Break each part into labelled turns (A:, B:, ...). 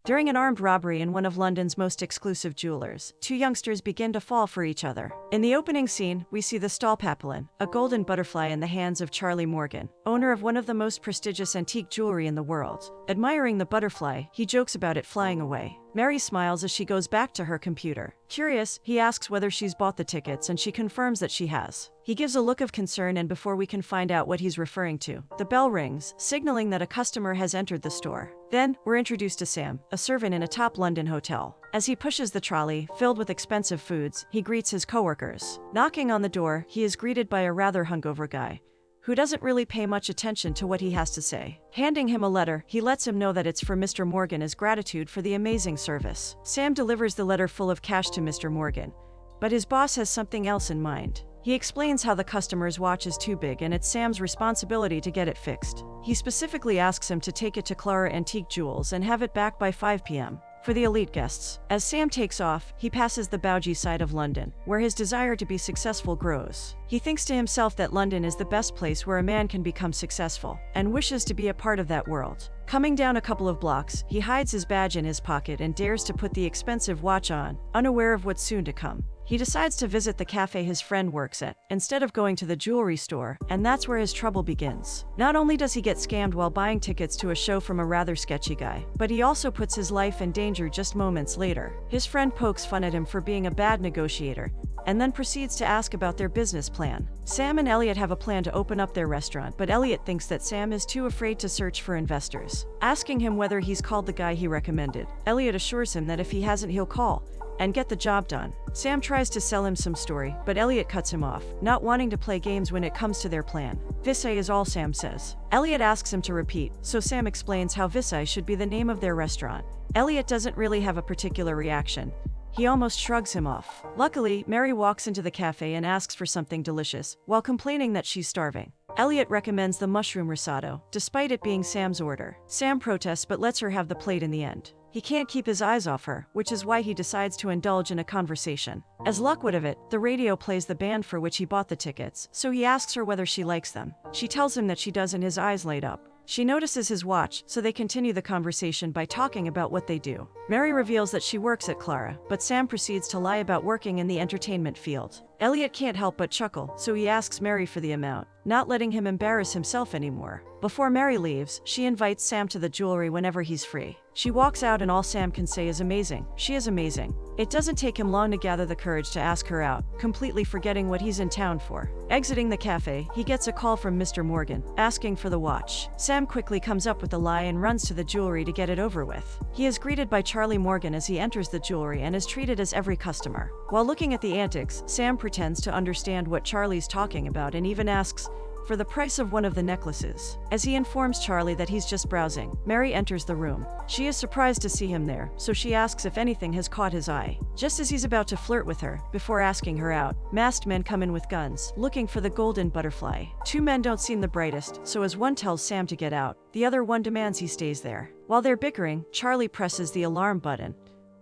A: During an armed robbery in one of London's most exclusive jewelers, two youngsters begin to fall for each other. In the opening scene, we see the Stalemate, a golden butterfly in the hands of Charlie Morgan, owner of one of the most prestigious antique jewelry in the world. Admiring the butterfly, he jokes about it flying away. Mary smiles as she goes back to her computer. Curious, he asks whether she's bought the tickets and she confirms that she has. He gives a look of concern, and before we can find out what he's referring to, the bell rings, signaling that a customer has entered the store. Then, we're introduced to Sam, a servant in a top London hotel. As he pushes the trolley, filled with expensive foods, he greets his coworkers. Knocking on the door, he is greeted by a rather hungover guy, who doesn't really pay much attention to what he has to say. Handing him a letter, he lets him know that it's for Mr. Morgan as gratitude for the amazing service. Sam delivers the letter full of cash to Mr. Morgan, but his boss has something else in mind. He explains how the customer's watch is too big and it's Sam's responsibility to get it fixed. He specifically asks him to take it to Clara Antique Jewels and have it back by 5 p.m. for the elite guests. As Sam takes off, he passes the bougie side of London, where his desire to be successful grows. He thinks to himself that London is the best place where a man can become successful, and wishes to be a part of that world. Coming down a couple of blocks, he hides his badge in his pocket and dares to put the expensive watch on, unaware of what's soon to come. He decides to visit the cafe his friend works at, instead of going to the jewelry store, and that's where his trouble begins. Not only does he get scammed while buying tickets to a show from a rather sketchy guy, but he also puts his life in danger just moments later. His friend pokes fun at him for being a bad negotiator, and then proceeds to ask about their business plan. Sam and Elliot have a plan to open up their restaurant, but Elliot thinks that Sam is too afraid to search for investors. Asking him whether he's called the guy he recommended, Elliot assures him that if he hasn't, he'll call and get the job done. Sam tries to sell him some story, but Elliot cuts him off, not wanting to play games when it comes to their plan. Visay is all Sam says. Elliot asks him to repeat, so Sam explains how Visay should be the name of their restaurant. Elliot doesn't really have a particular reaction. He almost shrugs him off. Luckily, Mary walks into the cafe and asks for something delicious, while complaining that she's starving. Elliot recommends the mushroom risotto, despite it being Sam's order. Sam protests but lets her have the plate in the end. He can't keep his eyes off her, which is why he decides to indulge in a conversation. As luck would have it, the radio plays the band for which he bought the tickets, so he asks her whether she likes them. She tells him that she does, and his eyes light up. She notices his watch, so they continue the conversation by talking about what they do. Mary reveals that she works at Clara, but Sam proceeds to lie about working in the entertainment field. Elliot can't help but chuckle, so he asks Mary for the amount, not letting him embarrass himself anymore. Before Mary leaves, she invites Sam to the jewelry whenever he's free. She walks out and all Sam can say is amazing. She is amazing. It doesn't take him long to gather the courage to ask her out, completely forgetting what he's in town for. Exiting the cafe, he gets a call from Mr. Morgan, asking for the watch. Sam quickly comes up with a lie and runs to the jewelry to get it over with. He is greeted by Charlie Morgan as he enters the jewelry and is treated as every customer. While looking at the antics, Sam pretends to understand what Charlie's talking about and even asks for the price of one of the necklaces. As he informs Charlie that he's just browsing, Mary enters the room. She is surprised to see him there, so she asks if anything has caught his eye. Just as he's about to flirt with her, before asking her out, masked men come in with guns, looking for the golden butterfly. Two men don't seem the brightest, so as one tells Sam to get out, the other one demands he stays there. While they're bickering, Charlie presses the alarm button,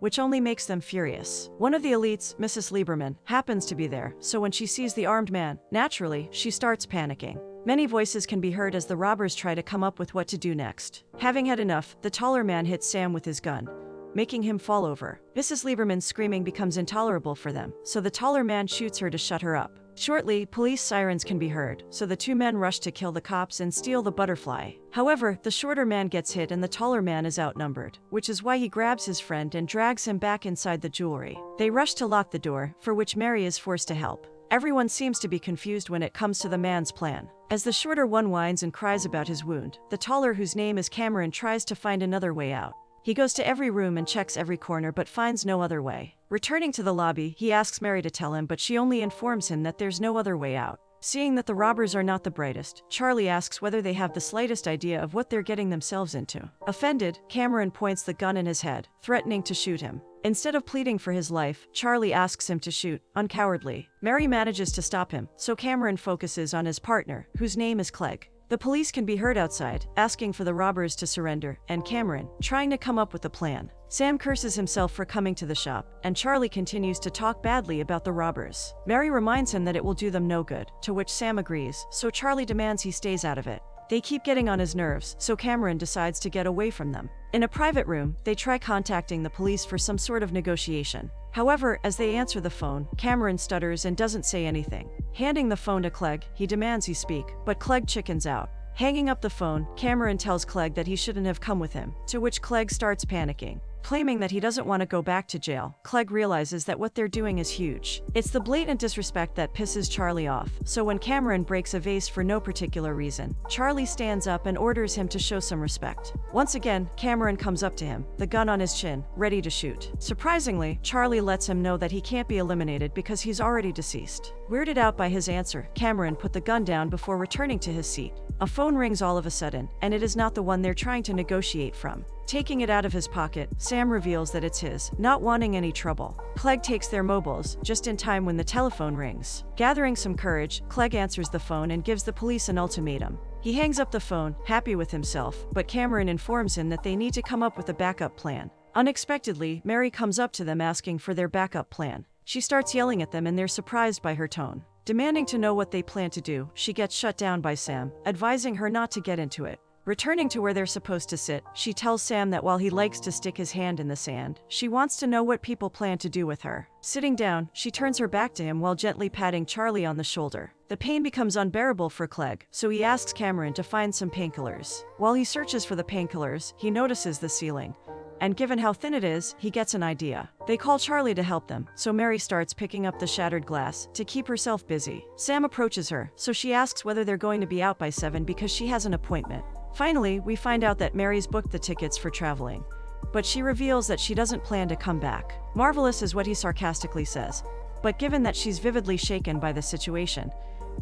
A: which only makes them furious. One of the elites, Mrs. Lieberman, happens to be there, so when she sees the armed man, naturally, she starts panicking. Many voices can be heard as the robbers try to come up with what to do next. Having had enough, the taller man hits Sam with his gun, making him fall over. Mrs. Lieberman's screaming becomes intolerable for them, so the taller man shoots her to shut her up. Shortly, police sirens can be heard, so the two men rush to kill the cops and steal the butterfly. However, the shorter man gets hit and the taller man is outnumbered, which is why he grabs his friend and drags him back inside the jewelry. They rush to lock the door, for which Mary is forced to help. Everyone seems to be confused when it comes to the man's plan. As the shorter one whines and cries about his wound, the taller, whose name is Cameron, tries to find another way out. He goes to every room and checks every corner but finds no other way. Returning to the lobby, he asks Mary to tell him, but she only informs him that there's no other way out. Seeing that the robbers are not the brightest, Charlie asks whether they have the slightest idea of what they're getting themselves into. Offended, Cameron points the gun in his head, threatening to shoot him. Instead of pleading for his life, Charlie asks him to shoot, uncowardly. Mary manages to stop him, so Cameron focuses on his partner, whose name is Clegg. The police can be heard outside, asking for the robbers to surrender, and Cameron, trying to come up with a plan. Sam curses himself for coming to the shop, and Charlie continues to talk badly about the robbers. Mary reminds him that it will do them no good, to which Sam agrees, so Charlie demands he stays out of it. They keep getting on his nerves, so Cameron decides to get away from them. In a private room, they try contacting the police for some sort of negotiation. However, as they answer the phone, Cameron stutters and doesn't say anything. Handing the phone to Clegg, he demands he speak, but Clegg chickens out. Hanging up the phone, Cameron tells Clegg that he shouldn't have come with him, to which Clegg starts panicking. Claiming that he doesn't want to go back to jail, Clegg realizes that what they're doing is huge. It's the blatant disrespect that pisses Charlie off, so when Cameron breaks a vase for no particular reason, Charlie stands up and orders him to show some respect. Once again, Cameron comes up to him, the gun on his chin, ready to shoot. Surprisingly, Charlie lets him know that he can't be eliminated because he's already deceased. Weirded out by his answer, Cameron put the gun down before returning to his seat. A phone rings all of a sudden, and it is not the one they're trying to negotiate from. Taking it out of his pocket, Sam reveals that it's his, not wanting any trouble. Clegg takes their mobiles, just in time when the telephone rings. Gathering some courage, Clegg answers the phone and gives the police an ultimatum. He hangs up the phone, happy with himself, but Cameron informs him that they need to come up with a backup plan. Unexpectedly, Mary comes up to them asking for their backup plan. She starts yelling at them and they're surprised by her tone. Demanding to know what they plan to do, she gets shut down by Sam, advising her not to get into it. Returning to where they're supposed to sit, she tells Sam that while he likes to stick his hand in the sand, she wants to know what people plan to do with her. Sitting down, she turns her back to him while gently patting Charlie on the shoulder. The pain becomes unbearable for Clegg, so he asks Cameron to find some painkillers. While he searches for the painkillers, he notices the ceiling. And given how thin it is, he gets an idea. They call Charlie to help them, so Mary starts picking up the shattered glass to keep herself busy. Sam approaches her, so she asks whether they're going to be out by 7 because she has an appointment. Finally, we find out that Mary's booked the tickets for traveling, but she reveals that she doesn't plan to come back. Marvelous is what he sarcastically says, but given that she's vividly shaken by the situation,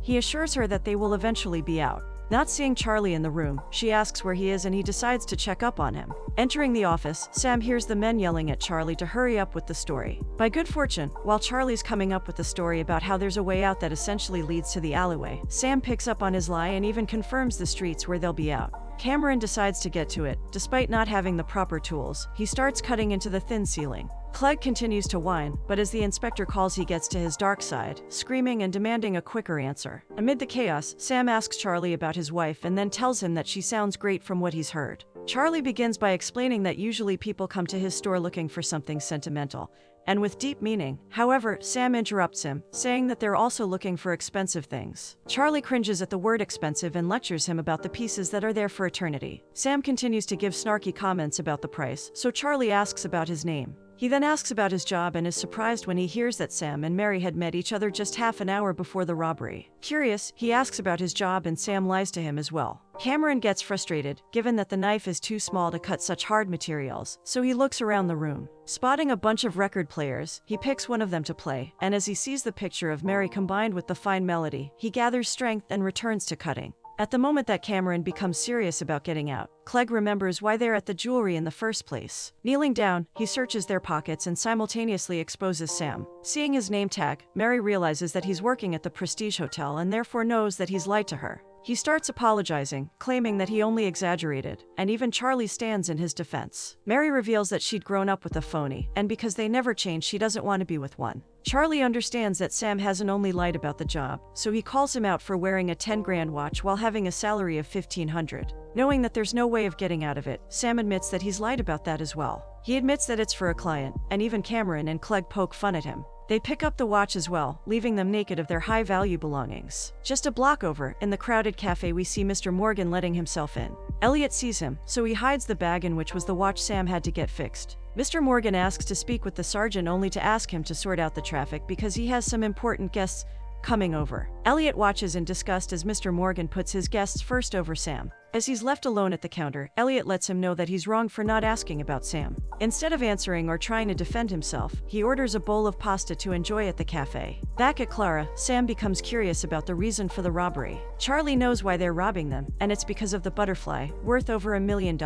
A: he assures her that they will eventually be out. Not seeing Charlie in the room, she asks where he is and he decides to check up on him. Entering the office, Sam hears the men yelling at Charlie to hurry up with the story. By good fortune, while Charlie's coming up with the story about how there's a way out that essentially leads to the alleyway, Sam picks up on his lie and even confirms the streets where they'll be out. Cameron decides to get to it. Despite not having the proper tools, he starts cutting into the thin ceiling. Clegg continues to whine, but as the inspector calls, he gets to his dark side, screaming and demanding a quicker answer. Amid the chaos, Sam asks Charlie about his wife and then tells him that she sounds great from what he's heard. Charlie begins by explaining that usually people come to his store looking for something sentimental, and with deep meaning. However, Sam interrupts him, saying that they're also looking for expensive things. Charlie cringes at the word expensive and lectures him about the pieces that are there for eternity. Sam continues to give snarky comments about the price, so Charlie asks about his name. He then asks about his job and is surprised when he hears that Sam and Mary had met each other just half an hour before the robbery. Curious, he asks about his job and Sam lies to him as well. Cameron gets frustrated, given that the knife is too small to cut such hard materials, so he looks around the room. Spotting a bunch of record players, he picks one of them to play, and as he sees the picture of Mary combined with the fine melody, he gathers strength and returns to cutting. At the moment that Cameron becomes serious about getting out, Clegg remembers why they're at the jewelry in the first place. Kneeling down, he searches their pockets and simultaneously exposes Sam. Seeing his name tag, Mary realizes that he's working at the Prestige Hotel and therefore knows that he's lied to her. He starts apologizing, claiming that he only exaggerated, and even Charlie stands in his defense. Mary reveals that she'd grown up with a phony, and because they never change, she doesn't want to be with one. Charlie understands that Sam hasn't only lied about the job, so he calls him out for wearing a 10-grand watch while having a salary of $1,500. Knowing that there's no way of getting out of it, Sam admits that he's lied about that as well. He admits that it's for a client, and even Cameron and Clegg poke fun at him. They pick up the watch as well, leaving them naked of their high-value belongings. Just a block over, in the crowded cafe, we see Mr. Morgan letting himself in. Elliot sees him, so he hides the bag in which was the watch Sam had to get fixed. Mr. Morgan asks to speak with the sergeant only to ask him to sort out the traffic because he has some important guests coming over. Elliot watches in disgust as Mr. Morgan puts his guests first over Sam. As he's left alone at the counter, Elliot lets him know that he's wrong for not asking about Sam. Instead of answering or trying to defend himself, he orders a bowl of pasta to enjoy at the cafe. Back at Clara, Sam becomes curious about the reason for the robbery. Charlie knows why they're robbing them, and it's because of the butterfly, worth over $1 million.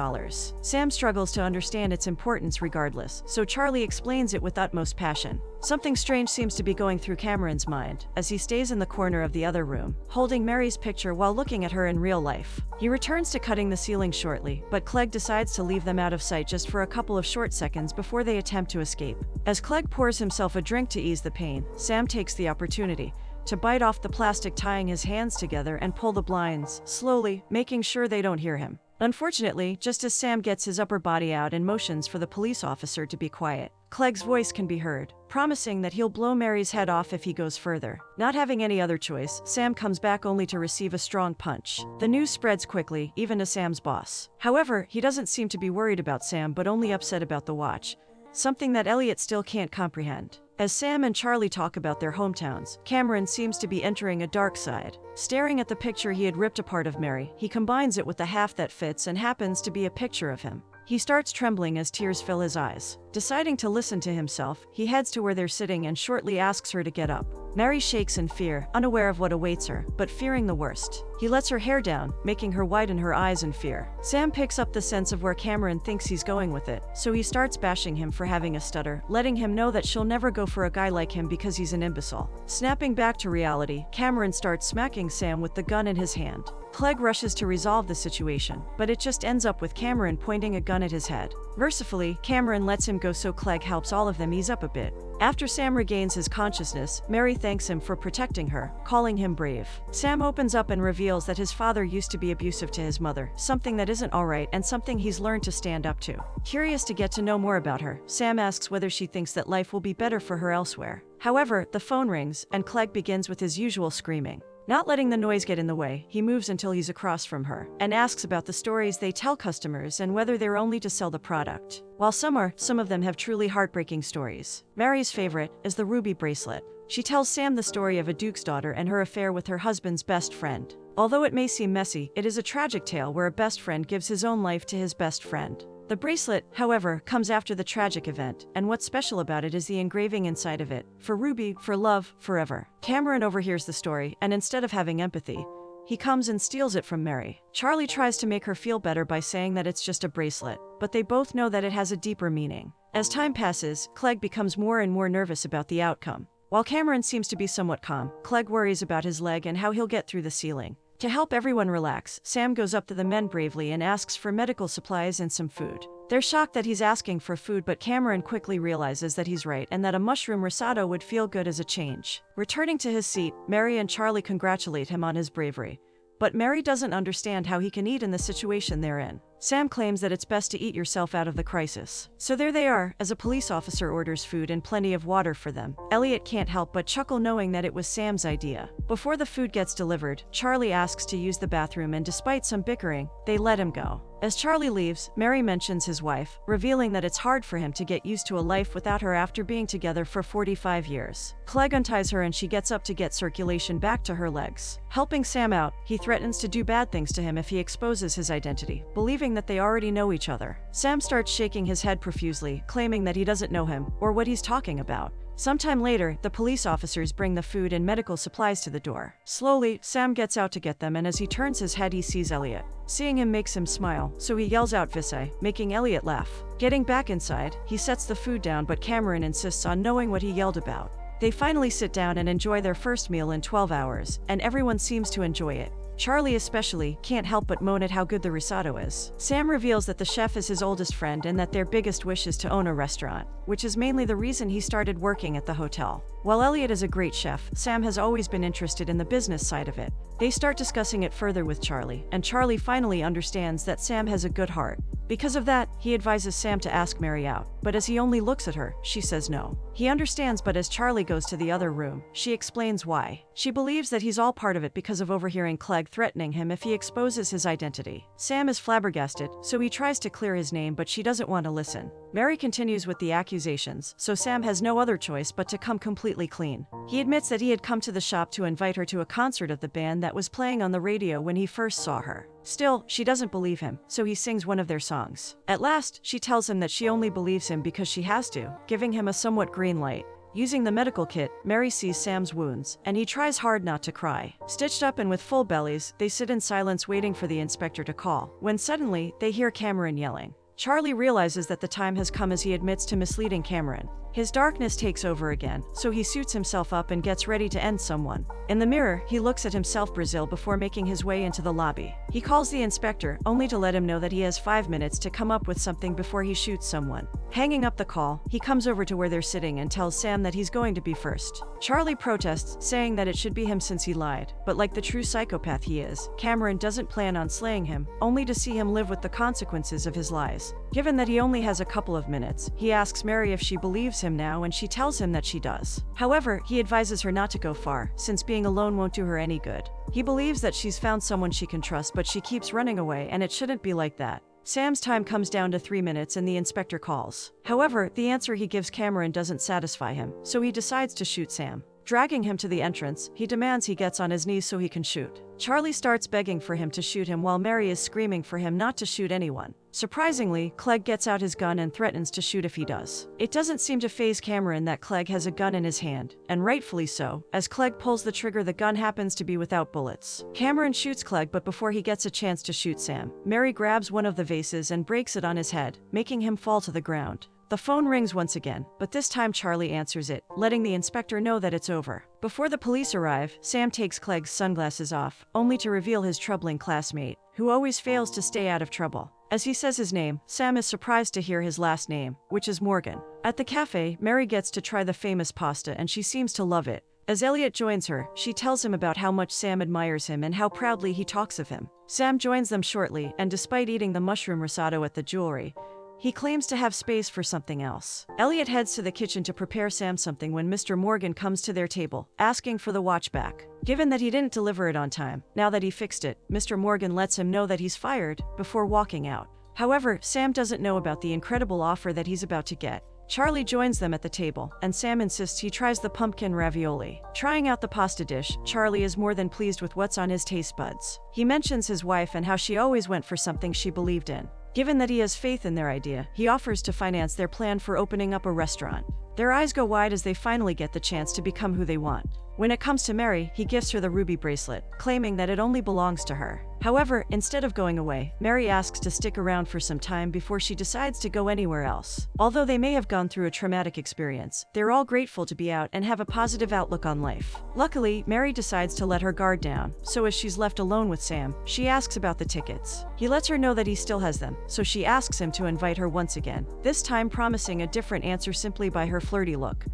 A: Sam struggles to understand its importance regardless, so Charlie explains it with utmost passion. Something strange seems to be going through Cameron's mind, as he stays in the corner of the other room, holding Mary's picture while looking at her in real life. He returns to cutting the ceiling shortly, but Clegg decides to leave them out of sight just for a couple of short seconds before they attempt to escape. As Clegg pours himself a drink to ease the pain, Sam takes the opportunity to bite off the plastic tying his hands together and pull the blinds, slowly, making sure they don't hear him. Unfortunately, just as Sam gets his upper body out and motions for the police officer to be quiet, Clegg's voice can be heard, promising that he'll blow Mary's head off if he goes further. Not having any other choice, Sam comes back only to receive a strong punch. The news spreads quickly, even to Sam's boss. However, he doesn't seem to be worried about Sam but only upset about the watch, something that Elliot still can't comprehend. As Sam and Charlie talk about their hometowns, Cameron seems to be entering a dark side. Staring at the picture he had ripped apart of Mary, he combines it with the half that fits and happens to be a picture of him. He starts trembling as tears fill his eyes. Deciding to listen to himself, he heads to where they're sitting and shortly asks her to get up. Mary shakes in fear, unaware of what awaits her, but fearing the worst. He lets her hair down, making her widen her eyes in fear. Sam picks up the sense of where Cameron thinks he's going with it, so he starts bashing him for having a stutter, letting him know that she'll never go for a guy like him because he's an imbecile. Snapping back to reality, Cameron starts smacking Sam with the gun in his hand. Clegg rushes to resolve the situation, but it just ends up with Cameron pointing a gun at his head. Mercifully, Cameron lets him go so Clegg helps all of them ease up a bit. After Sam regains his consciousness, Mary thanks him for protecting her, calling him brave. Sam opens up and reveals that his father used to be abusive to his mother, something that isn't alright and something he's learned to stand up to. Curious to get to know more about her, Sam asks whether she thinks that life will be better for her elsewhere. However, the phone rings, and Clegg begins with his usual screaming. Not letting the noise get in the way, he moves until he's across from her, and asks about the stories they tell customers and whether they're only to sell the product. While some of them have truly heartbreaking stories. Mary's favorite is the ruby bracelet. She tells Sam the story of a duke's daughter and her affair with her husband's best friend. Although it may seem messy, it is a tragic tale where a best friend gives his own life to his best friend. The bracelet, however, comes after the tragic event, and what's special about it is the engraving inside of it. For Ruby, for love, forever. Cameron overhears the story, and instead of having empathy, he comes and steals it from Mary. Charlie tries to make her feel better by saying that it's just a bracelet, but they both know that it has a deeper meaning. As time passes, Clegg becomes more and more nervous about the outcome. While Cameron seems to be somewhat calm, Clegg worries about his leg and how he'll get through the ceiling. To help everyone relax, Sam goes up to the men bravely and asks for medical supplies and some food. They're shocked that he's asking for food, but Cameron quickly realizes that he's right and that a mushroom risotto would feel good as a change. Returning to his seat, Mary and Charlie congratulate him on his bravery. But Mary doesn't understand how he can eat in the situation they're in. Sam claims that it's best to eat yourself out of the crisis. So there they are, as a police officer orders food and plenty of water for them. Elliot can't help but chuckle knowing that it was Sam's idea. Before the food gets delivered, Charlie asks to use the bathroom, and despite some bickering, they let him go. As Charlie leaves, Mary mentions his wife, revealing that it's hard for him to get used to a life without her after being together for 45 years. Clegg unties her and she gets up to get circulation back to her legs. Helping Sam out, he threatens to do bad things to him if he exposes his identity, believing that they already know each other. Sam starts shaking his head profusely, claiming that he doesn't know him, or what he's talking about. Sometime later, the police officers bring the food and medical supplies to the door. Slowly, Sam gets out to get them, and as he turns his head he sees Elliot. Seeing him makes him smile, so he yells out "Visay," making Elliot laugh. Getting back inside, he sets the food down, but Cameron insists on knowing what he yelled about. They finally sit down and enjoy their first meal in 12 hours, and everyone seems to enjoy it. Charlie especially can't help but moan at how good the risotto is. Sam reveals that the chef is his oldest friend and that their biggest wish is to own a restaurant, which is mainly the reason he started working at the hotel. While Elliot is a great chef, Sam has always been interested in the business side of it. They start discussing it further with Charlie, and Charlie finally understands that Sam has a good heart. Because of that, he advises Sam to ask Mary out, but as he only looks at her, she says no. He understands, but as Charlie goes to the other room, she explains why. She believes that he's all part of it because of overhearing Clegg threatening him if he exposes his identity. Sam is flabbergasted, so he tries to clear his name, but she doesn't want to listen. Mary continues with the accusations, so Sam has no other choice but to come completely clean. He admits that he had come to the shop to invite her to a concert of the band that was playing on the radio when he first saw her. Still, she doesn't believe him, so he sings one of their songs. At last, she tells him that she only believes him because she has to, giving him a somewhat green light. Using the medical kit, Mary sees Sam's wounds, and he tries hard not to cry. Stitched up and with full bellies, they sit in silence waiting for the inspector to call, when suddenly, they hear Cameron yelling. Charlie realizes that the time has come as he admits to misleading Cameron. His darkness takes over again, so he suits himself up and gets ready to end someone. In the mirror, he looks at himself Brazil before making his way into the lobby. He calls the inspector, only to let him know that he has 5 minutes to come up with something before he shoots someone. Hanging up the call, he comes over to where they're sitting and tells Sam that he's going to be first. Charlie protests, saying that it should be him since he lied, but like the true psychopath he is, Cameron doesn't plan on slaying him, only to see him live with the consequences of his lies. Given that he only has a couple of minutes, he asks Mary if she believes him now, and she tells him that she does. However, he advises her not to go far, since being alone won't do her any good. He believes that she's found someone she can trust, but she keeps running away, and it shouldn't be like that. Sam's time comes down to 3 minutes and the inspector calls. However, the answer he gives Cameron doesn't satisfy him, so he decides to shoot Sam. Dragging him to the entrance, he demands he gets on his knees so he can shoot. Charlie starts begging for him to shoot him while Mary is screaming for him not to shoot anyone. Surprisingly, Clegg gets out his gun and threatens to shoot if he does. It doesn't seem to faze Cameron that Clegg has a gun in his hand, and rightfully so. As Clegg pulls the trigger, the gun happens to be without bullets. Cameron shoots Clegg, but before he gets a chance to shoot Sam, Mary grabs one of the vases and breaks it on his head, making him fall to the ground. The phone rings once again, but this time Charlie answers it, letting the inspector know that it's over. Before the police arrive, Sam takes Clegg's sunglasses off, only to reveal his troubling classmate, who always fails to stay out of trouble. As he says his name, Sam is surprised to hear his last name, which is Morgan. At the cafe, Mary gets to try the famous pasta and she seems to love it. As Elliot joins her, she tells him about how much Sam admires him and how proudly he talks of him. Sam joins them shortly, and despite eating the mushroom risotto at the jewelry, he claims to have space for something else. Elliot heads to the kitchen to prepare Sam something when Mr. Morgan comes to their table, asking for the watch back. Given that he didn't deliver it on time, now that he fixed it, Mr. Morgan lets him know that he's fired, before walking out. However, Sam doesn't know about the incredible offer that he's about to get. Charlie joins them at the table, and Sam insists he tries the pumpkin ravioli. Trying out the pasta dish, Charlie is more than pleased with what's on his taste buds. He mentions his wife and how she always went for something she believed in. Given that he has faith in their idea, he offers to finance their plan for opening up a restaurant. Their eyes go wide as they finally get the chance to become who they want. When it comes to Mary, he gives her the ruby bracelet, claiming that it only belongs to her. However, instead of going away, Mary asks to stick around for some time before she decides to go anywhere else. Although they may have gone through a traumatic experience, they're all grateful to be out and have a positive outlook on life. Luckily, Mary decides to let her guard down, so as she's left alone with Sam, she asks about the tickets. He lets her know that he still has them, so she asks him to invite her once again, this time promising a different answer simply by her flirty look.